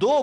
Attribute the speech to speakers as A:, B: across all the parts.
A: 2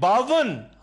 A: 52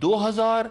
A: 2000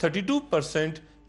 A: 32%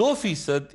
A: 2%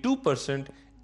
A: 2%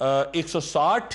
A: 160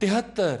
A: 73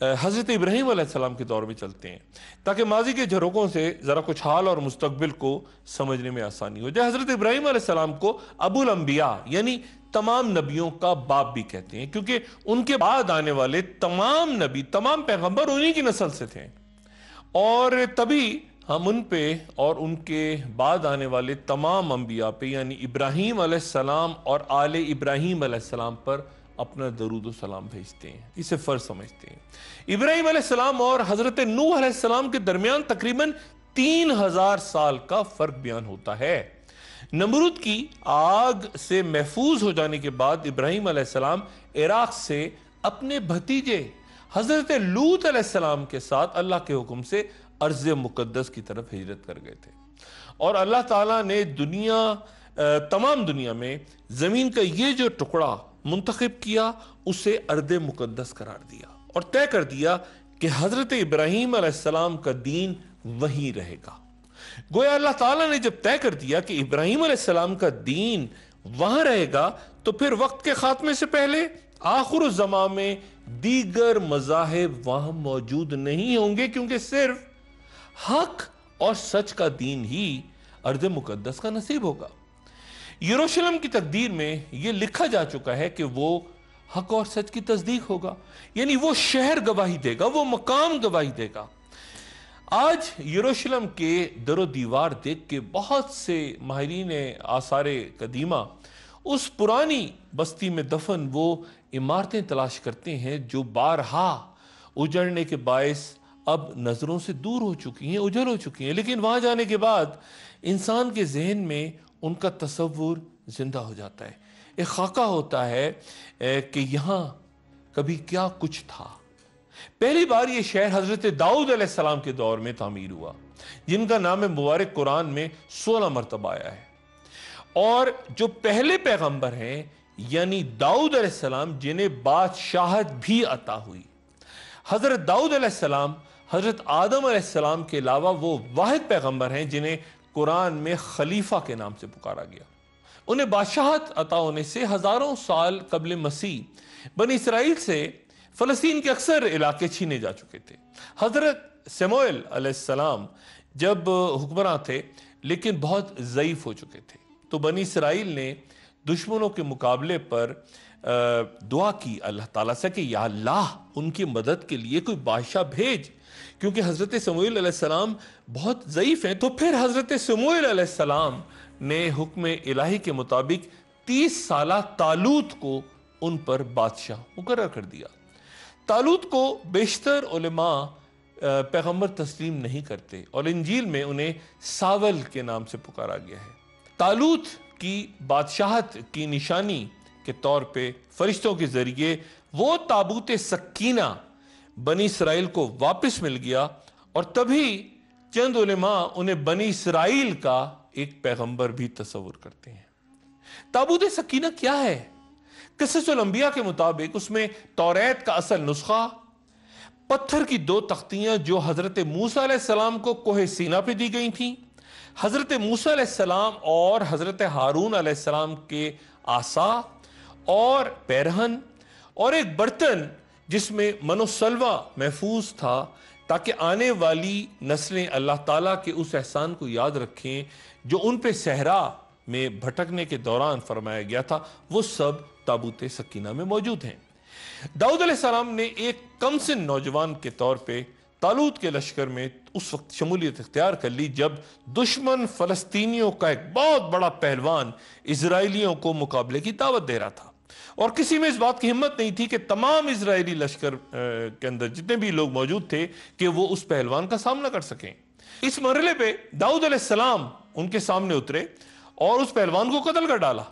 A: حضرت ابراہیم علیہ السلام کے دور میں چلتے ہیں تاکہ ماضی کے جھروکوں سے ذرا کچھ حال اور مستقبل کو سمجھنے میں آسانی ہو جائے۔ حضرت ابراہیم علیہ السلام کو ابو الانبیاء یعنی تمام نبیوں کا باپ بھی کہتے ہیں، کیونکہ ان کے بعد آنے والے تمام نبی، تمام پیغمبر انہی کی نسل سے تھے، اور تبھی ہم ان پہ اور ان کے بعد آنے والے تمام انبیاء پہ یعنی ابراہیم علیہ السلام اور آل ابراہیم علیہ السلام پر اپنا درود و سلام بھیجتے ہیں، اسے فرض سمجھتے ہیں۔ ابراہیم علیہ السلام اور حضرت نوح علیہ السلام کے درمیان تقریباً 3000 سال کا فرق بیان ہوتا ہے۔ نمرود کی آگ سے محفوظ ہو جانے کے بعد ابراہیم علیہ السلام عراق سے اپنے بھتیجے حضرت لوط علیہ السلام کے ساتھ اللہ کے حکم سے ارض مقدس کی طرف ہجرت کر گئے تھے، اور اللہ تعالیٰ نے تمام دنیا میں زمین کا یہ جو ٹکڑا منتخب کیا، اسے ارض مقدس قرار دیا اور طے کر دیا کہ حضرت ابراہیم علیہ السلام کا دین وہیں رہے گا۔ گویا اللہ تعالیٰ نے جب طے کر دیا کہ ابراہیم علیہ السلام کا دین وہاں رہے گا، تو پھر وقت کے خاتمے سے پہلے آخر الزمان میں دیگر مذاہب وہاں موجود نہیں ہوں گے، کیونکہ صرف حق اور سچ کا دین ہی ارض مقدس کا نصیب ہوگا۔ یروشلم کی تقدیر میں یہ لکھا جا چکا ہے کہ وہ حق اور سچ کی تصدیق ہوگا، یعنی وہ شہر گواہی دے گا، وہ مقام گواہی دے گا۔ آج یروشلم کے در و دیوار دیکھ کے بہت سے ماہرین آثار قدیمہ اس پرانی بستی میں دفن وہ عمارتیں تلاش کرتے ہیں جو بارہا اجڑنے کے باعث اب نظروں سے دور ہو چکی ہیں، اجڑ ہو چکی ہیں، لیکن وہاں جانے کے بعد انسان کے ذہن میں ان کا تصور زندہ ہو جاتا ہے، ایک خاکہ ہوتا ہے کہ یہاں کبھی کیا کچھ تھا۔ پہلی بار یہ شہر حضرت داؤد علیہ السلام کے دور میں تعمیر ہوا، جن کا نام مبارک قرآن میں 16 مرتبہ آیا ہے، اور جو پہلے پیغمبر ہیں یعنی داؤد علیہ السلام، جنہیں بادشاہت بھی عطا ہوئی۔ حضرت داؤد علیہ السلام حضرت آدم علیہ السلام کے علاوہ وہ واحد پیغمبر ہیں جنہیں قرآن میں خلیفہ کے نام سے پکارا گیا۔ انہیں بادشاہت عطا ہونے سے ہزاروں سال قبل مسیح بنی اسرائیل سے فلسطین کے اکثر علاقے چھینے جا چکے تھے۔ حضرت سموئیل علیہ السلام جب حکمراں تھے لیکن بہت ضعیف ہو چکے تھے، تو بنی اسرائیل نے دشمنوں کے مقابلے پر دعا کی اللہ تعالیٰ سے کہ یا اللہ ان کی مدد کے لیے کوئی بادشاہ بھیج، کیونکہ حضرت سموئیل علیہ السلام بہت ضعیف ہیں۔ تو پھر حضرت سموئیل علیہ السلام نے حکم الہی کے مطابق 30 سالہ طالوت کو ان پر بادشاہ مقرر کر دیا۔ طالوت کو بیشتر علماء پیغمبر تسلیم نہیں کرتے، اور انجیل میں انہیں ساول کے نام سے پکارا گیا ہے۔ طالوت کی بادشاہت کی نشانی کے طور پہ فرشتوں کے ذریعے وہ تابوت سکینہ بنی اسرائیل کو واپس مل گیا، اور تبھی چند علماء انہیں بنی اسرائیل کا ایک پیغمبر بھی تصور کرتے ہیں۔ تابوت سکینہ کیا ہے؟ قصص الانبیاء کے مطابق اس میں توریت کا اصل نسخہ، پتھر کی 2 تختیاں جو حضرت موسیٰ علیہ السلام کو کوہ سینا پہ دی گئی تھیں، حضرت موسیٰ علیہ السلام اور حضرت ہارون علیہ السلام کے عصا اور پیرہن، اور ایک برتن جس میں من و سلوہ محفوظ تھا تاکہ آنے والی نسلیں اللہ تعالیٰ کے اس احسان کو یاد رکھیں جو ان پہ صحرا میں بھٹکنے کے دوران فرمایا گیا تھا، وہ سب تابوت سکینہ میں موجود ہیں۔ داؤد علیہ السلام نے ایک کم سن نوجوان کے طور پہ طالوت کے لشکر میں اس وقت شمولیت اختیار کر لی جب دشمن فلسطینیوں کا ایک بہت بڑا پہلوان اسرائیلیوں کو مقابلے کی دعوت دے رہا تھا، اور کسی میں اس بات کی ہمت نہیں تھی کہ تمام اسرائیلی لشکر کے اندر جتنے بھی لوگ موجود تھے کہ وہ اس پہلوان کا سامنا کر سکیں۔ اس مرحلے پہ داؤد علیہ السلام ان کے سامنے اترے اور اس پہلوان کو قتل کر ڈالا۔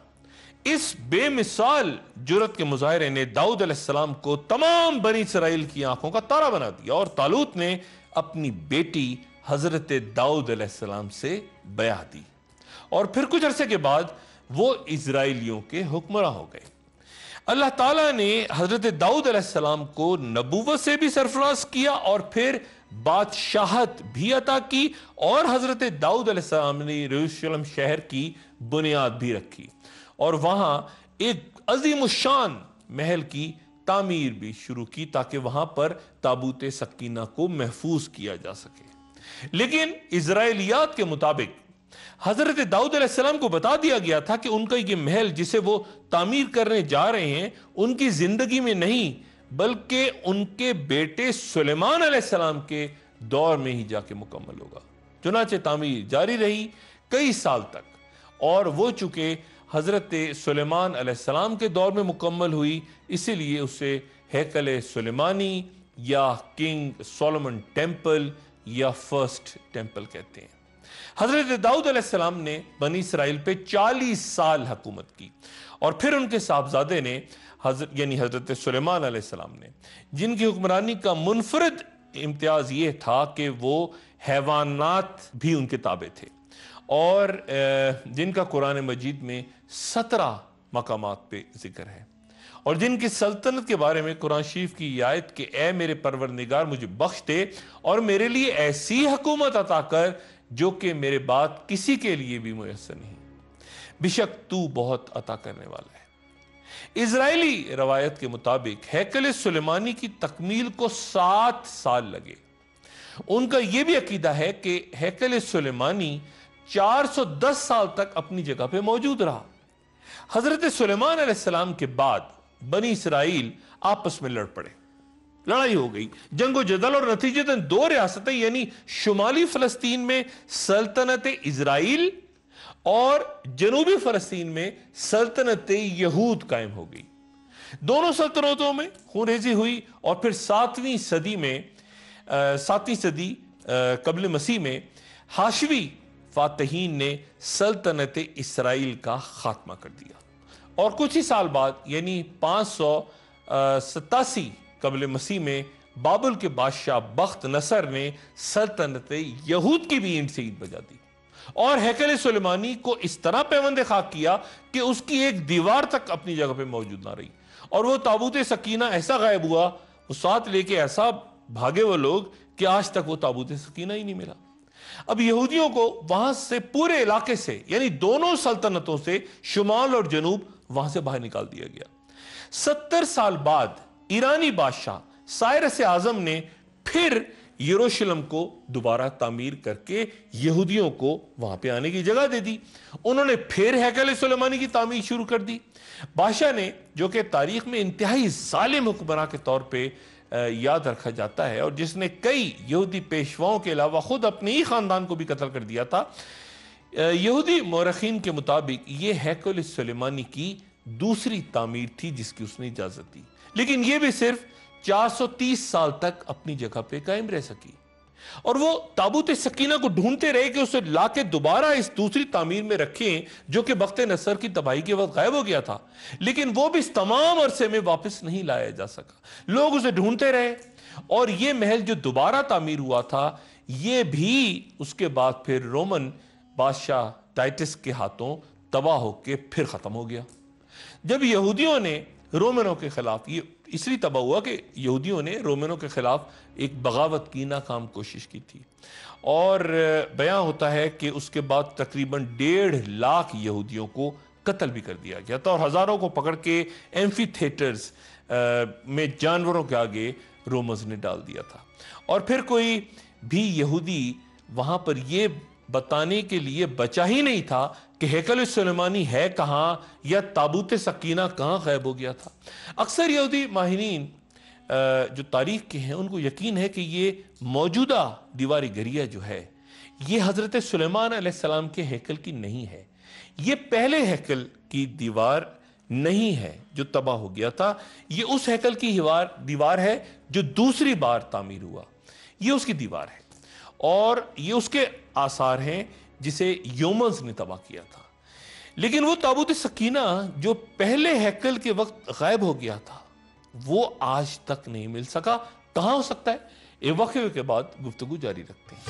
A: اس بے مثال جرت کے مظاہرے نے داؤد علیہ السلام کو تمام بنی اسرائیل کی آنکھوں کا تارا بنا دیا، اور طالوت نے اپنی بیٹی حضرت داؤد علیہ السلام سے بیعہ دی، اور پھر کچھ عرصے کے بعد وہ اسرائیلیوں کے حکمراں ہو گئے۔ اللہ تعالیٰ نے حضرت داؤد علیہ السلام کو نبوت سے بھی سرفراز کیا، اور پھر بادشاہت بھی عطا کی، اور حضرت داؤد علیہ السلام نے یروشلم شہر کی بنیاد بھی رکھی، اور وہاں ایک عظیم الشان محل کی تعمیر بھی شروع کی تاکہ وہاں پر تابوت سکینہ کو محفوظ کیا جا سکے۔ لیکن اسرائیلیات کے مطابق حضرت داؤد علیہ السلام کو بتا دیا گیا تھا کہ ان کا یہ محل جسے وہ تعمیر کرنے جا رہے ہیں ان کی زندگی میں نہیں بلکہ ان کے بیٹے سلیمان علیہ السلام کے دور میں ہی جا کے مکمل ہوگا۔ چنانچہ تعمیر جاری رہی کئی سال تک، اور وہ چونکہ حضرت سلیمان علیہ السلام کے دور میں مکمل ہوئی، اسی لیے اسے ہیکل سلیمانی یا کنگ سولومن ٹیمپل یا فرسٹ ٹیمپل کہتے ہیں۔ حضرت داؤد علیہ السلام نے بنی اسرائیل پہ 40 سال حکومت کی، اور پھر ان کے صاحبزادے نے یعنی حضرت سلیمان علیہ السلام نے، جن کی حکمرانی کا منفرد امتیاز یہ تھا کہ وہ حیوانات بھی ان کے تابع تھے، اور جن کا قرآن مجید میں 17 مقامات پہ ذکر ہے، اور جن کی سلطنت کے بارے میں قرآن شریف کی یہ آیت کہ اے میرے پروردگار مجھے بخش دے اور میرے لیے ایسی حکومت عطا کر جو کہ میرے بعد کسی کے لیے بھی میسر نہیں، بے شک تو بہت عطا کرنے والا ہے۔ اسرائیلی روایت کے مطابق ہیکل سلیمانی کی تکمیل کو 7 سال لگے۔ ان کا یہ بھی عقیدہ ہے کہ ہیکل سلیمانی 410 سال تک اپنی جگہ پہ موجود رہا۔ حضرت سلیمان علیہ السلام کے بعد بنی اسرائیل آپس میں لڑ پڑے، لڑائی ہو گئی، جنگ و جدل، اور نتیجتاً 2 ریاستیں یعنی شمالی فلسطین میں سلطنت اسرائیل اور جنوبی فلسطین میں سلطنت یہود قائم ہو گئی۔ دونوں سلطنتوں میں خون ریزی ہوئی، اور پھر 7ویں صدی قبل مسیح میں ہاشمی فاتحین نے سلطنت اسرائیل کا خاتمہ کر دیا، اور کچھ ہی سال بعد یعنی 587 قبل مسیح میں بابل کے بادشاہ بخت نصر نے سلطنت یہود کی بھی اینٹ سے عید بجا دی، اور ہیکل سلیمانی کو اس طرح پیوند خاک کیا کہ اس کی ایک دیوار تک اپنی جگہ پہ موجود نہ رہی، اور وہ تابوت سکینہ ایسا غائب ہوا، وہ ساتھ لے کے ایسا بھاگے وہ لوگ کہ آج تک وہ تابوت سکینہ ہی نہیں ملا۔ اب یہودیوں کو وہاں سے پورے علاقے سے یعنی دونوں سلطنتوں سے شمال اور جنوب وہاں سے باہر نکال دیا گیا۔ 70 سال بعد ایرانی بادشاہ سائرس اعظم نے پھر یروشلم کو دوبارہ تعمیر کر کے یہودیوں کو وہاں پہ آنے کی جگہ دے دی۔ انہوں نے پھر ہیکل سلیمانی کی تعمیر شروع کر دی۔ بادشاہ نے، جو کہ تاریخ میں انتہائی ظالم حکمراں کے طور پہ یاد رکھا جاتا ہے، اور جس نے کئی یہودی پیشواؤں کے علاوہ خود اپنے ہی خاندان کو بھی قتل کر دیا تھا، یہودی مورخین کے مطابق یہ ہیکل سلیمانی کی دوسری تعمیر تھی جس کی اس نے اجازت دی، لیکن یہ بھی صرف 430 سال تک اپنی جگہ پہ قائم رہ سکی، اور وہ تابوت سکینہ کو ڈھونڈتے رہے کہ اسے لا کے دوبارہ اس دوسری تعمیر میں رکھیں جو کہ بخت نصر کی تباہی کے وقت غائب ہو گیا تھا، لیکن وہ بھی اس تمام عرصے میں واپس نہیں لایا جا سکا۔ لوگ اسے ڈھونڈتے رہے، اور یہ محل جو دوبارہ تعمیر ہوا تھا یہ بھی اس کے بعد پھر رومن بادشاہ ٹائٹس کے ہاتھوں تباہ ہو کے پھر ختم ہو گیا۔ جب یہودیوں نے رومنوں کے خلاف، یہ اس لیے تباہ ہوا کہ یہودیوں نے رومنوں کے خلاف ایک بغاوت کی ناکام کوشش کی تھی، اور بیان ہوتا ہے کہ اس کے بعد تقریباً 1.5 لاکھ یہودیوں کو قتل بھی کر دیا گیا تھا، اور ہزاروں کو پکڑ کے ایمفی تھیٹرز میں جانوروں کے آگے رومنز نے ڈال دیا تھا، اور پھر کوئی بھی یہودی وہاں پر یہ بتانے کے لیے بچا ہی نہیں تھا کہ ہیکل سلیمانی ہے کہاں یا تابوت سکینہ کہاں غائب ہو گیا تھا۔ اکثر یہودی ماہرین جو تاریخ کے ہیں ان کو یقین ہے کہ یہ موجودہ دیواری گھریہ جو ہے یہ حضرت سلیمان علیہ السلام کے ہیکل کی نہیں ہے، یہ پہلے ہیکل کی دیوار نہیں ہے جو تباہ ہو گیا تھا، یہ اس ہیکل کی دیوار ہے جو دوسری بار تعمیر ہوا، یہ اس کی دیوار ہے، اور یہ اس کے آثار ہیں جسے یومنز نے تباہ کیا تھا۔ لیکن وہ تابوت سکینہ جو پہلے ہیکل کے وقت غائب ہو گیا تھا وہ آج تک نہیں مل سکا۔ کہاں ہو سکتا ہے؟ ایک وقفے کے بعد گفتگو جاری رکھتے ہیں۔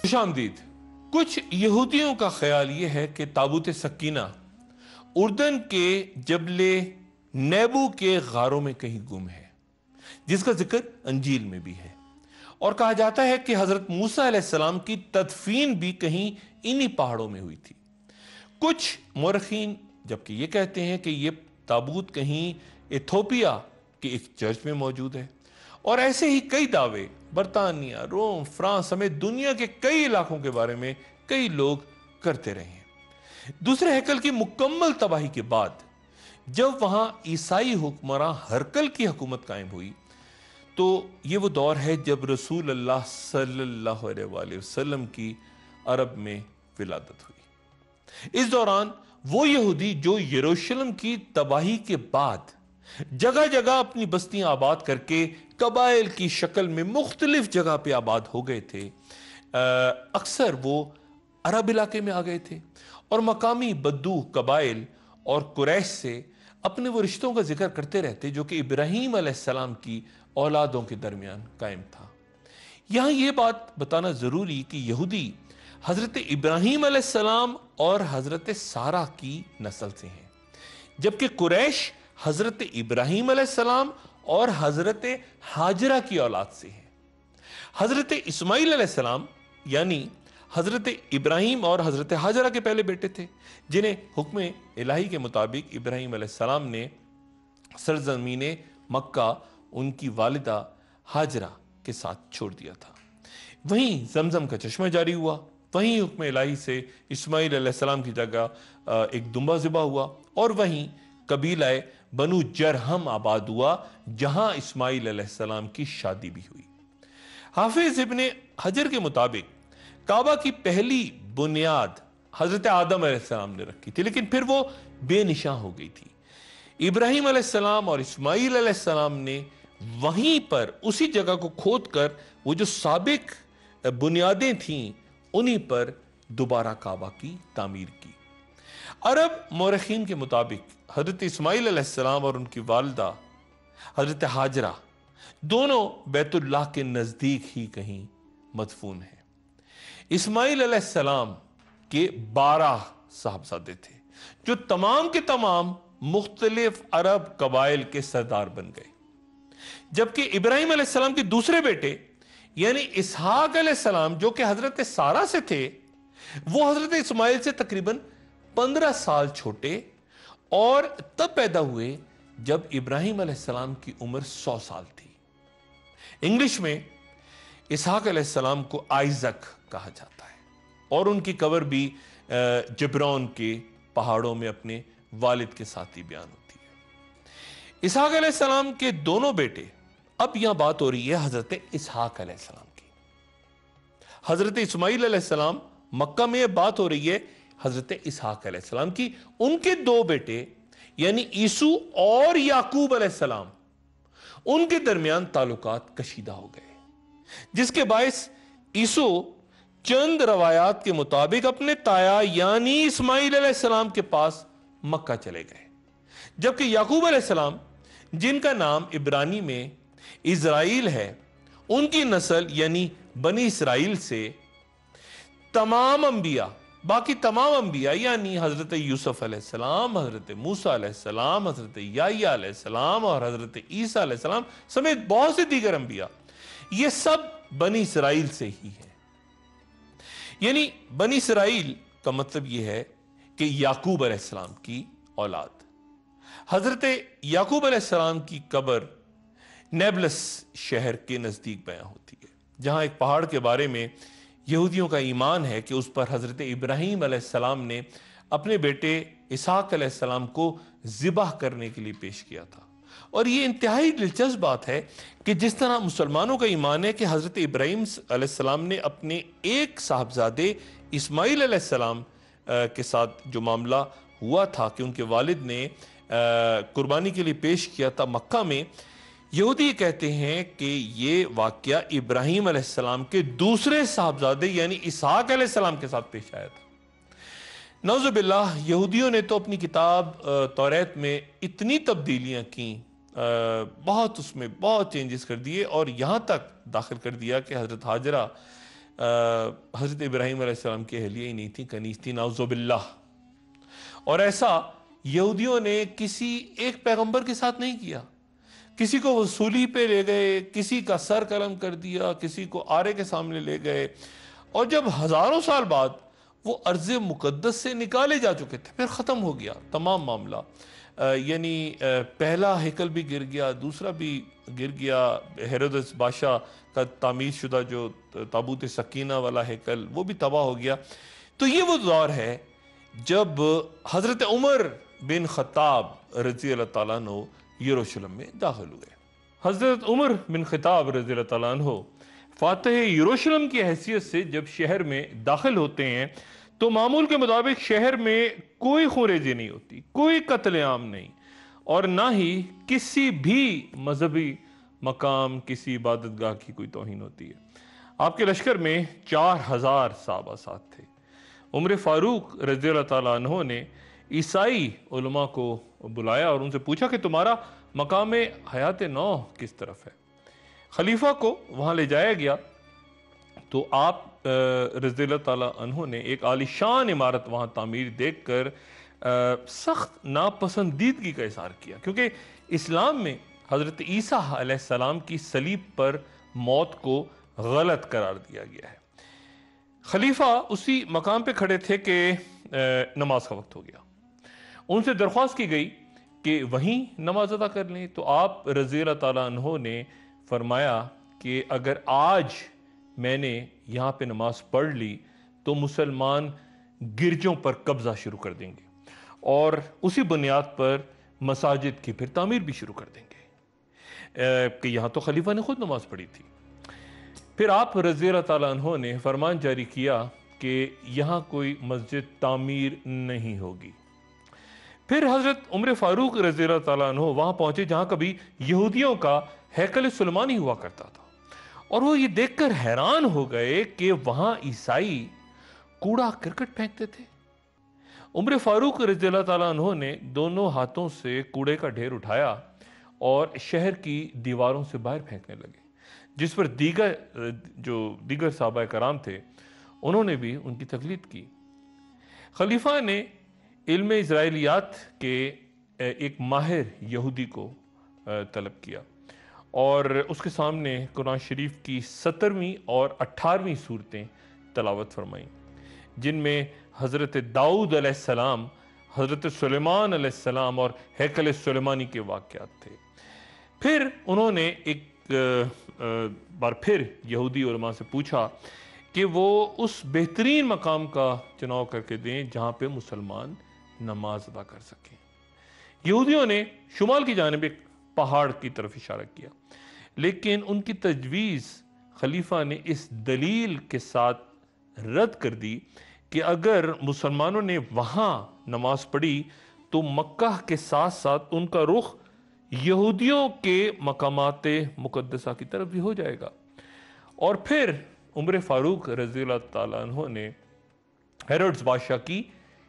A: خوش آمدید۔ کچھ یہودیوں کا خیال یہ ہے کہ تابوت سکینہ اردن کے جبل نیبو کے غاروں میں کہیں گم ہے، جس کا ذکر انجیل میں بھی ہے، اور کہا جاتا ہے کہ حضرت موسیٰ علیہ السلام کی تدفین بھی کہیں انہی پہاڑوں میں ہوئی تھی۔ کچھ مورخین جبکہ یہ کہتے ہیں کہ یہ تابوت کہیں ایتھوپیا کے ایک چرچ میں موجود ہے، اور ایسے ہی کئی دعوے برطانیہ، روم، فرانس سمیت دنیا کے کئی علاقوں کے بارے میں کئی لوگ کرتے رہے ہیں۔ دوسرے ہیکل کی مکمل تباہی کے بعد جب وہاں عیسائی حکمراں ہرکل کی حکومت قائم ہوئی تو یہ وہ دور ہے جب رسول اللہ صلی اللہ علیہ وآلہ وسلم کی عرب میں ولادت ہوئی۔ اس دوران وہ یہودی جو یروشلم کی تباہی کے بعد جگہ جگہ اپنی بستیاں آباد کر کے قبائل کی شکل میں مختلف جگہ پہ آباد ہو گئے تھے، اکثر وہ عرب علاقے میں آ گئے تھے اور مقامی بدو قبائل اور قریش سے اپنے وہ رشتوں کا ذکر کرتے رہتے جو کہ ابراہیم علیہ السلام کی اولادوں کے درمیان قائم تھا۔ یہاں یہ بات بتانا ضروری کہ یہودی حضرت ابراہیم علیہ السلام اور حضرت سارہ کی نسل سے ہیں، جبکہ قریش حضرت ابراہیم علیہ السلام اور حضرت ہاجرہ کی اولاد سے ہیں۔ حضرت اسماعیل علیہ السلام یعنی حضرت ابراہیم اور حضرت ہاجرہ کے پہلے بیٹے تھے، جنہیں حکم الہی کے مطابق ابراہیم علیہ السلام نے سرزمین مکہ ان کی والدہ ہاجرہ کے ساتھ چھوڑ دیا تھا۔ وہیں زمزم کا چشمہ جاری ہوا، وہیں حکم الہی سے اسماعیل علیہ السلام کی جگہ ایک دمبا ذبح ہوا، اور وہیں قبیلہ بنو جرہم آباد ہوا جہاں اسماعیل علیہ السلام کی شادی بھی ہوئی۔ حافظ ابن حجر کے مطابق کعبہ کی پہلی بنیاد حضرت آدم علیہ السلام نے رکھی تھی، لیکن پھر وہ بے نشاں ہو گئی تھی۔ ابراہیم علیہ السلام اور اسماعیل علیہ السلام نے وہیں پر اسی جگہ کو کھود کر وہ جو سابق بنیادیں تھیں انہی پر دوبارہ کعبہ کی تعمیر کی۔ عرب مورخین کے مطابق حضرت اسماعیل علیہ السلام اور ان کی والدہ حضرت ہاجرہ دونوں بیت اللہ کے نزدیک ہی کہیں مدفون ہیں۔ اسماعیل علیہ السلام کے 12 صاحبزادے تھے جو تمام کے تمام مختلف عرب قبائل کے سردار بن گئے، جبکہ ابراہیم علیہ السلام کے دوسرے بیٹے یعنی اسحاق علیہ السلام جو کہ حضرت سارہ سے تھے، وہ حضرت اسماعیل سے تقریباً 15 سال چھوٹے اور تب پیدا ہوئے جب ابراہیم علیہ السلام کی عمر 100 سال تھی۔ انگلش میں اسحاق علیہ السلام کو آئزک کہا جاتا ہے، اور ان کی قبر بھی جبرون کے پہاڑوں میں اپنے والد کے ساتھ ہی بیان ہوتی ہے۔ اسحاق علیہ السلام کے دونوں بیٹے، اب یہاں بات ہو رہی ہے حضرت اسحاق علیہ السلام کی۔ حضرت اسماعیل علیہ السلام مکہ میں بات ہو رہی ہے حضرت اسحاق علیہ السلام کی۔ ان کے 2 بیٹے یعنی عیسو اور یعقوب علیہ السلام، ان کے درمیان تعلقات کشیدہ ہو گئے، جس کے باعث عیسو چند روایات کے مطابق اپنے تایا یعنی اسماعیل علیہ السلام کے پاس مکہ چلے گئے، جبکہ یعقوب علیہ السلام جن کا نام عبرانی میں اسرائیل ہے، ان کی نسل یعنی بنی اسرائیل سے تمام انبیاء، باقی تمام انبیاء یعنی حضرت یوسف علیہ السلام، حضرت موسیٰ علیہ السلام، حضرت یحییٰ علیہ السلام اور حضرت عیسیٰ علیہ السلام سمیت بہت سے دیگر انبیاء، یہ سب بنی اسرائیل سے ہی ہیں۔ یعنی بنی اسرائیل کا مطلب یہ ہے کہ یعقوب علیہ السلام کی اولاد۔ حضرت یعقوب علیہ السلام کی قبر نیبلس شہر کے نزدیک بیان ہوتی ہے، جہاں ایک پہاڑ کے بارے میں یہودیوں کا ایمان ہے کہ اس پر حضرت ابراہیم علیہ السلام نے اپنے بیٹے اسحاق علیہ السلام کو ذبح کرنے کے لیے پیش کیا تھا۔ اور یہ انتہائی دلچسپ بات ہے کہ جس طرح مسلمانوں کا ایمان ہے کہ حضرت ابراہیم علیہ السلام نے اپنے ایک صاحبزادے اسماعیل علیہ السلام کے ساتھ جو معاملہ ہوا تھا کہ ان کے والد نے قربانی کے لیے پیش کیا تھا مکہ میں، یہودی کہتے ہیں کہ یہ واقعہ ابراہیم علیہ السلام کے دوسرے صاحبزادے یعنی اسحاق علیہ السلام کے ساتھ پیش آیا تھا۔ نعوذ باللہ، یہودیوں نے تو اپنی کتاب توریت میں اتنی تبدیلیاں کیں، بہت اس میں بہت چینجز کر دیے، اور یہاں تک داخل کر دیا کہ حضرت ہاجرہ حضرت ابراہیم علیہ السلام کی اہلیہ ہی نہیں تھی، کنیز تھی، نعوذ باللہ۔ اور ایسا یہودیوں نے کسی ایک پیغمبر کے ساتھ نہیں کیا کسی کو وصولی پہ لے گئے، کسی کا سر قلم کر دیا، کسی کو آرے کے سامنے لے گئے، اور جب ہزاروں سال بعد وہ ارض مقدس سے نکالے جا چکے تھے، پھر ختم ہو گیا تمام معاملہ۔ یعنی پہلا ہیکل بھی گر گیا، دوسرا بھی گر گیا، ہیرودس بادشاہ کا تعمیر شدہ جو تابوت سکینہ والا ہیکل وہ بھی تباہ ہو گیا۔ تو یہ وہ دور ہے جب حضرت عمر بن خطاب رضی اللہ تعالیٰ عنہ یروشلم میں داخل ہوئے۔ حضرت عمر بن خطاب رضی اللہ تعالیٰ عنہ فاتح یروشلم کی حیثیت سے جب شہر میں داخل ہوتے ہیں تو معمول کے مطابق شہر میں کوئی خونریزی نہیں ہوتی، کوئی قتل عام نہیں، اور نہ ہی کسی بھی مذہبی مقام، کسی عبادت گاہ کی کوئی توہین ہوتی ہے۔ آپ کے لشکر میں 4000 صحابہ ساتھ تھے۔ عمر فاروق رضی اللہ تعالیٰ عنہ نے عیسائی علماء کو بلایا اور ان سے پوچھا کہ تمہارا مقام حیات نو کس طرف ہے؟ خلیفہ کو وہاں لے جایا گیا تو آپ رضی اللہ تعالیٰ عنہ نے ایک عالیشان عمارت وہاں تعمیر دیکھ کر سخت ناپسندیدگی کا اظہار کیا، کیونکہ اسلام میں حضرت عیسیٰ علیہ السلام کی صلیب پر موت کو غلط قرار دیا گیا ہے۔ خلیفہ اسی مقام پہ کھڑے تھے کہ نماز کا وقت ہو گیا۔ ان سے درخواست کی گئی کہ وہیں نماز ادا کر لیں، تو آپ رضی اللہ تعالیٰ عنہ نے فرمایا کہ اگر آج میں نے یہاں پہ نماز پڑھ لی تو مسلمان گرجوں پر قبضہ شروع کر دیں گے اور اسی بنیاد پر مساجد کی پھر تعمیر بھی شروع کر دیں گے، کہ یہاں تو خلیفہ نے خود نماز پڑھی تھی۔ پھر آپ رضی اللہ تعالیٰ عنہ نے فرمان جاری کیا کہ یہاں کوئی مسجد تعمیر نہیں ہوگی۔ پھر حضرت عمر فاروق رضی اللہ تعالیٰ عنہ وہاں پہنچے جہاں کبھی یہودیوں کا ہیکل سلیمانی ہوا کرتا تھا، اور وہ یہ دیکھ کر حیران ہو گئے کہ وہاں عیسائی کوڑا کرکٹ پھینکتے تھے۔ عمر فاروق رضی اللہ تعالیٰ عنہ نے دونوں ہاتھوں سے کوڑے کا ڈھیر اٹھایا اور شہر کی دیواروں سے باہر پھینکنے لگے، جس پر دیگر صحابہ کرام تھے انہوں نے بھی ان کی تقلید کی۔ خلیفہ نے علم اسرائیلیات کے ایک ماہر یہودی کو طلب کیا اور اس کے سامنے قرآن شریف کی 17ویں اور 18ویں صورتیں تلاوت فرمائیں، جن میں حضرت داؤد علیہ السلام، حضرت سلیمان علیہ السلام اور ہیکل سلیمانی کے واقعات تھے۔ پھر انہوں نے ایک بار پھر یہودی علماء سے پوچھا کہ وہ اس بہترین مقام کا چناؤ کر کے دیں جہاں پہ مسلمان نماز ادا کر سکیں۔ یہودیوں نے شمال کی جانب ایک پہاڑ کی طرف اشارہ کیا، لیکن ان کی تجویز خلیفہ نے اس دلیل کے ساتھ رد کر دی کہ اگر مسلمانوں نے وہاں نماز پڑھی تو مکہ کے ساتھ ساتھ ان کا رخ یہودیوں کے مقامات مقدسہ کی طرف بھی ہو جائے گا۔ اور پھر عمر فاروق رضی اللہ تعالیٰ عنہ نے ہیرودس بادشاہ کی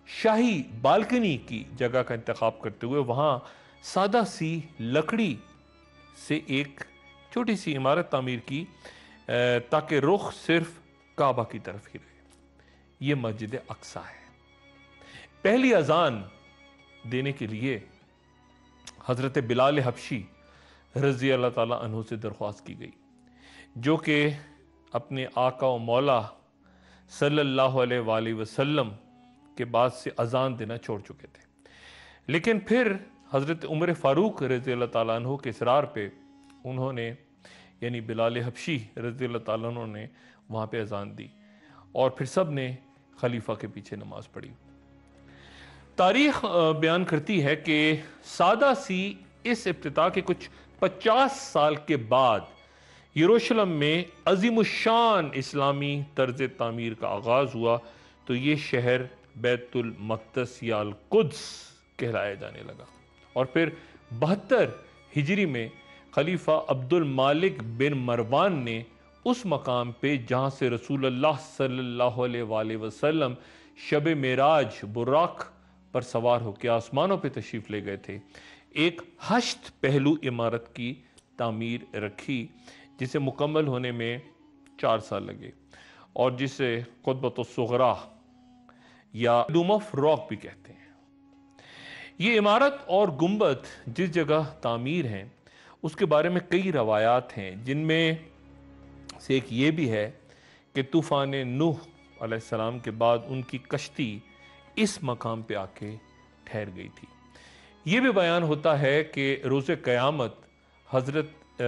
A: شاہی بالکنی کی جگہ کا انتخاب کرتے ہوئے وہاں سادہ سی لکڑی سے ایک چھوٹی سی عمارت تعمیر کی تاکہ رخ صرف کعبہ کی طرف ہی رہے۔ یہ مسجد اقصیٰ ہے۔ پہلی اذان دینے کے لیے حضرت بلال حبشی رضی اللہ تعالیٰ عنہ سے درخواست کی گئی، جو کہ اپنے آقا و مولا صلی اللہ علیہ وآلہ وسلم کے بعد سے اذان دینا چھوڑ چکے تھے، لیکن پھر حضرت عمر فاروق رضی اللہ تعالیٰ عنہ کے اصرار پہ انہوں نے یعنی بلال حبشی رضی اللہ تعالیٰ عنہ نے وہاں پہ اذان دی اور پھر سب نے خلیفہ کے پیچھے نماز پڑھی۔ تاریخ بیان کرتی ہے کہ سادہ سی اس افتتاح کے کچھ 50 سال کے بعد یروشلم میں عظیم الشان اسلامی طرز تعمیر کا آغاز ہوا تو یہ شہر بیت المقدس یا القدس کہلایا جانے لگا، اور پھر 72 ہجری میں خلیفہ عبد المالک بن مروان نے اس مقام پہ جہاں سے رسول اللہ صلی اللہ علیہ وآلہ وسلم شب معراج براق پر سوار ہو کے آسمانوں پہ تشریف لے گئے تھے، ایک 8 پہلو عمارت کی تعمیر رکھی جسے مکمل ہونے میں 4 سال لگے اور جسے قطبۃ الصغریٰ یا ڈوم آف راک بھی کہتے ہیں۔ یہ عمارت اور گنبد جس جگہ تعمیر ہیں اس کے بارے میں کئی روایات ہیں، جن میں سے ایک یہ بھی ہے کہ طوفان نوح علیہ السلام کے بعد ان کی کشتی اس مقام پہ آ کے ٹھہر گئی تھی۔ یہ بھی بیان ہوتا ہے کہ روز قیامت حضرت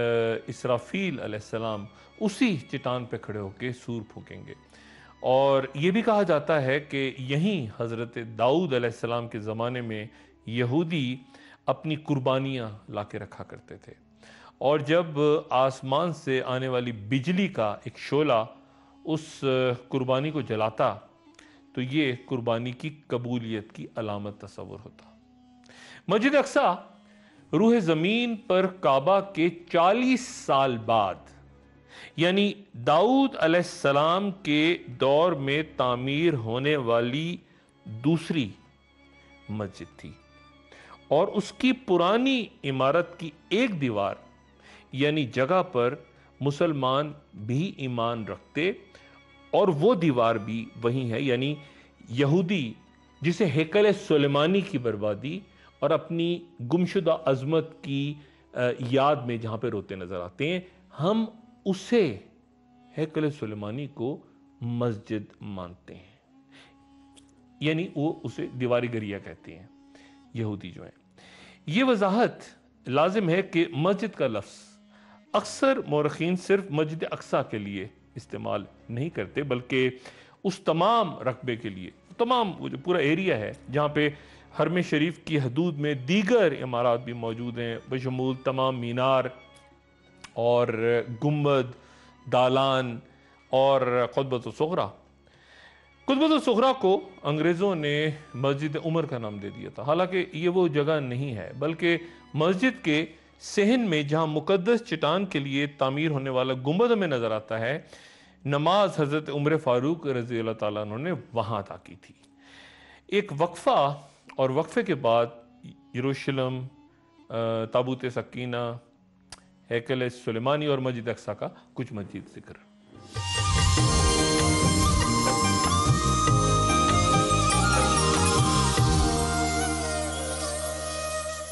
A: اسرافیل علیہ السلام اسی چٹان پہ کھڑے ہو کے سور پھونکیں گے، اور یہ بھی کہا جاتا ہے کہ یہیں حضرت داؤد علیہ السلام کے زمانے میں یہودی اپنی قربانیاں لا کے رکھا کرتے تھے، اور جب آسمان سے آنے والی بجلی کا ایک شعلہ اس قربانی کو جلاتا تو یہ قربانی کی قبولیت کی علامت تصور ہوتا۔ مسجد اقصیٰ روح زمین پر کعبہ کے 40 سال بعد، یعنی داؤد علیہ السلام کے دور میں تعمیر ہونے والی دوسری مسجد تھی، اور اس کی پرانی عمارت کی ایک دیوار یعنی جگہ پر مسلمان بھی ایمان رکھتے، اور وہ دیوار بھی وہی ہے، یعنی یہودی جسے ہیکل سلیمانی کی بربادی اور اپنی گمشدہ عظمت کی یاد میں جہاں پہ روتے نظر آتے ہیں، ہم اسے ہیکل سلیمانی کو مسجد مانتے ہیں، یعنی وہ اسے دیواری گریا کہتے ہیں یہودی جو ہیں۔ یہ وضاحت لازم ہے کہ مسجد کا لفظ اکثر مورخین صرف مسجد اقصیٰ کے لیے استعمال نہیں کرتے، بلکہ اس تمام رقبے کے لیے، تمام وہ جو پورا ایریا ہے جہاں پہ حرم شریف کی حدود میں دیگر عمارات بھی موجود ہیں، بشمول تمام مینار اور گنبد، دالان اور قطبۃ الصغریٰ۔ قطبۃ الصغریٰ کو انگریزوں نے مسجد عمر کا نام دے دیا تھا، حالانکہ یہ وہ جگہ نہیں ہے، بلکہ مسجد کے صحن میں جہاں مقدس چٹان کے لیے تعمیر ہونے والا گنبد ہمیں نظر آتا ہے، نماز حضرت عمر فاروق رضی اللہ تعالیٰ عنہ نے وہاں ادا کی تھی۔ ایک وقفہ، اور وقفے کے بعد یروشلم، تابوت سکینہ، ہیکل سلیمانی اور مسجد اقصیٰ کا کچھ مزید ذکر۔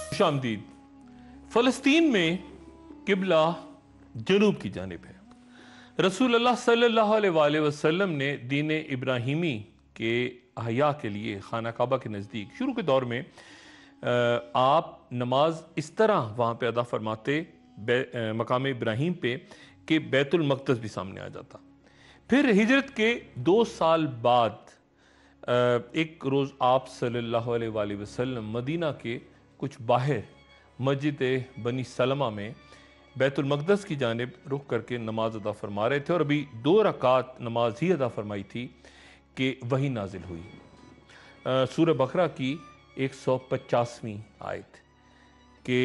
A: خوش آمدید۔ فلسطین میں قبلہ جنوب کی جانب ہے۔ رسول اللہ صلی اللہ علیہ وآلہ وسلم نے دین ابراہیمی کے احیاء کے لیے خانہ کعبہ کے نزدیک شروع کے دور میں آپ نماز اس طرح وہاں پہ ادا فرماتے مقام ابراہیم پہ کہ بیت المقدس بھی سامنے آ جاتا۔ پھر ہجرت کے 2 سال بعد ایک روز آپ صلی اللہ علیہ وآلہ وسلم مدینہ کے کچھ باہر مسجد بنی سلمہ میں بیت المقدس کی جانب رخ کر کے نماز ادا فرما رہے تھے، اور ابھی 2 رکعت نماز ہی ادا فرمائی تھی کہ وہی نازل ہوئی، سورہ بقرہ کی 150ویں آیت کہ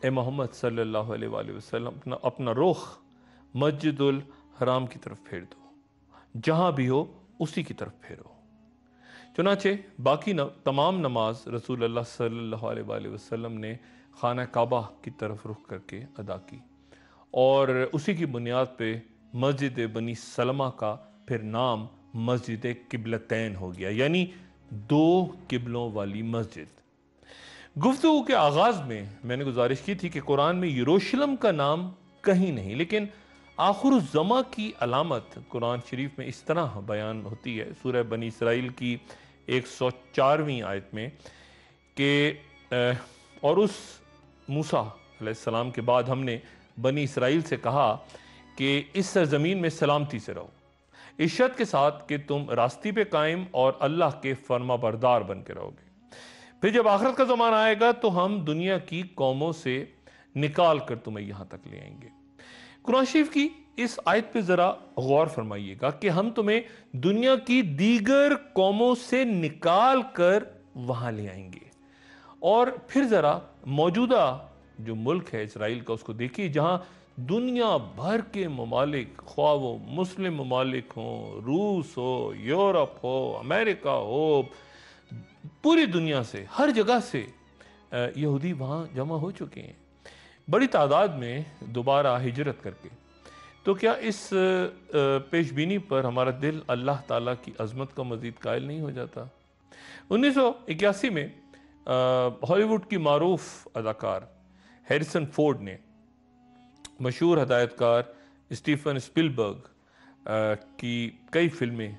A: اے محمد صلی اللہ علیہ وآلہ وسلم اپنا رخ مسجد الحرام کی طرف پھیر دو، جہاں بھی ہو اسی کی طرف پھیرو۔ چنانچہ باقی تمام نماز رسول اللہ صلی اللہ علیہ وآلہ وسلم نے خانہ کعبہ کی طرف رخ کر کے ادا کی، اور اسی کی بنیاد پہ مسجد بنی سلمہ کا پھر نام مسجد قبلتین ہو گیا، یعنی 2 قبلوں والی مسجد۔ گفتگو کے آغاز میں نے گزارش کی تھی کہ قرآن میں یروشلم کا نام کہیں نہیں، لیکن آخر الزماں کی علامت قرآن شریف میں اس طرح بیان ہوتی ہے سورہ بنی اسرائیل کی 104ویں آیت میں کہ اور اس موسیٰ علیہ السلام کے بعد ہم نے بنی اسرائیل سے کہا کہ اس سرزمین میں سلامتی سے رہو، اس شرط کے ساتھ کہ تم راستی پہ قائم اور اللہ کے فرما بردار بن کے رہو گے۔ پھر جب آخرت کا زمانہ آئے گا تو ہم دنیا کی قوموں سے نکال کر تمہیں یہاں تک لے آئیں گے۔ قرآن شریف کی اس آیت پہ ذرا غور فرمائیے گا کہ ہم تمہیں دنیا کی دیگر قوموں سے نکال کر وہاں لے آئیں گے، اور پھر ذرا موجودہ جو ملک ہے اسرائیل کا اس کو دیکھیے، جہاں دنیا بھر کے ممالک، خواہ وہ مسلم ممالک ہوں، روس ہو، یورپ ہو، امریکہ ہو، پوری دنیا سے، ہر جگہ سے یہودی وہاں جمع ہو چکے ہیں بڑی تعداد میں دوبارہ ہجرت کر کے۔ تو کیا اس پیش بینی پر ہمارا دل اللہ تعالیٰ کی عظمت کا مزید قائل نہیں ہو جاتا؟ 1981 میں ہالی ووڈ کی معروف اداکار ہیریسن فورڈ نے مشہور ہدایت کار اسٹیفن اسپلبرگ کی کئی فلمیں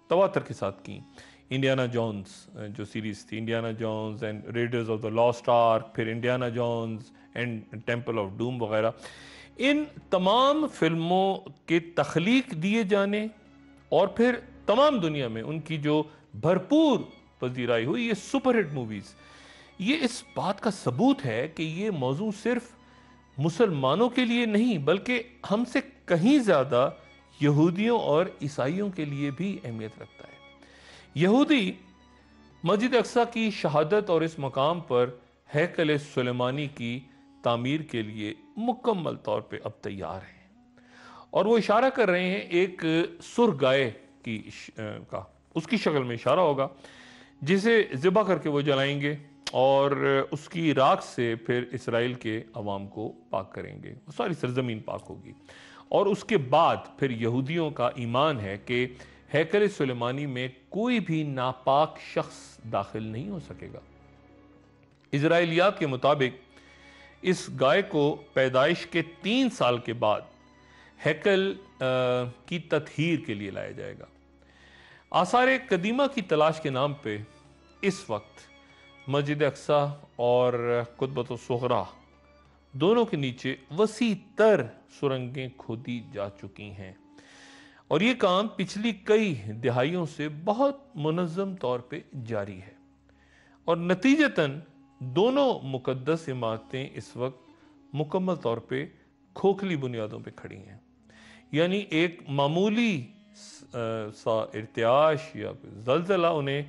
A: تواتر کے ساتھ کی. انڈیانا جونز جو سیریز تھی، Indiana Jones and Raiders of the Lost Ark, پھر Indiana Jones and Temple of Doom وغیرہ، ان تمام فلموں کے تخلیق دیے جانے اور پھر تمام دنیا میں ان کی جو بھرپور پذیرائی ہوئی، یہ سپر ہٹ موویز، یہ اس بات کا ثبوت ہے کہ یہ موضوع صرف مسلمانوں کے لیے نہیں بلکہ ہم سے کہیں زیادہ یہودیوں اور عیسائیوں کے لیے بھی اہمیت رکھتا ہے. یہودی مسجد اقصی کی شہادت اور اس مقام پر ہیکل سلیمانی کی تعمیر کے لیے مکمل طور پہ اب تیار ہیں، اور وہ اشارہ کر رہے ہیں ایک سرخ گائے کی اس کی شکل میں اشارہ ہوگا جسے ذبح کر کے وہ جلائیں گے اور اس کی راکھ سے پھر اسرائیل کے عوام کو پاک کریں گے، ساری سرزمین پاک ہوگی. اور اس کے بعد پھر یہودیوں کا ایمان ہے کہ ہیکل سلیمانی میں کوئی بھی ناپاک شخص داخل نہیں ہو سکے گا. اسرائیلیات کے مطابق اس گائے کو پیدائش کے 3 سال کے بعد ہیکل کی تطہیر کے لیے لایا جائے گا. آثار قدیمہ کی تلاش کے نام پہ اس وقت مسجد اقصی اور قبۃ الصغریٰ دونوں کے نیچے وسیع تر سرنگیں کھودی جا چکی ہیں، اور یہ کام پچھلی کئی دہائیوں سے بہت منظم طور پہ جاری ہے، اور نتیجتاً دونوں مقدس عمارتیں اس وقت مکمل طور پہ کھوکھلی بنیادوں پہ کھڑی ہیں. یعنی ایک معمولی سا ارتعاش یا زلزلہ انہیں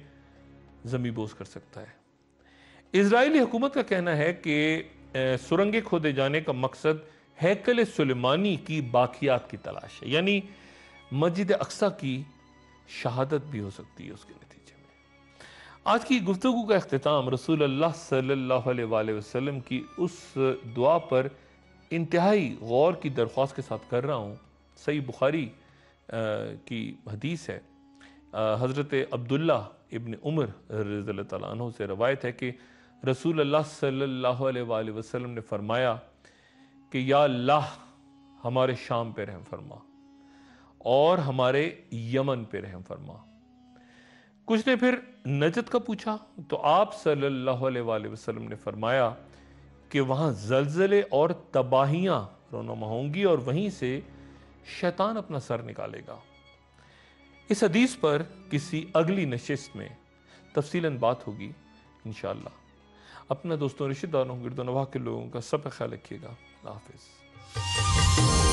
A: زمیں بوس کر سکتا ہے. اسرائیلی حکومت کا کہنا ہے کہ سرنگیں کھودے جانے کا مقصد ہیکل سلیمانی کی باقیات کی تلاش ہے، یعنی مسجد اقصی کی شہادت بھی ہو سکتی ہے اس کے نتیجے میں. آج کی گفتگو کا اختتام رسول اللہ صلی اللہ علیہ وآلہ وسلم کی اس دعا پر انتہائی غور کی درخواست کے ساتھ کر رہا ہوں. صحیح بخاری کی حدیث ہے، حضرت عبداللہ ابن عمر رضی اللہ تعالیٰ عنہ سے روایت ہے کہ رسول اللہ صلی اللہ علیہ وآلہ وسلم نے فرمایا کہ یا اللہ ہمارے شام پہ رحم فرما اور ہمارے یمن پہ رحم فرما. کچھ نے پھر نجد کا پوچھا تو آپ صلی اللہ علیہ وآلہ وسلم نے فرمایا کہ وہاں زلزلے اور تباہیاں رونما ہوں گی اور وہیں سے شیطان اپنا سر نکالے گا. اس حدیث پر کسی اگلی نشست میں تفصیلاً بات ہوگی انشاءاللہ. اپنا دوستوں رشتہ داروں گرد و نواح کے لوگوں کا سب کا خیال رکھیے گا. اللہ حافظ.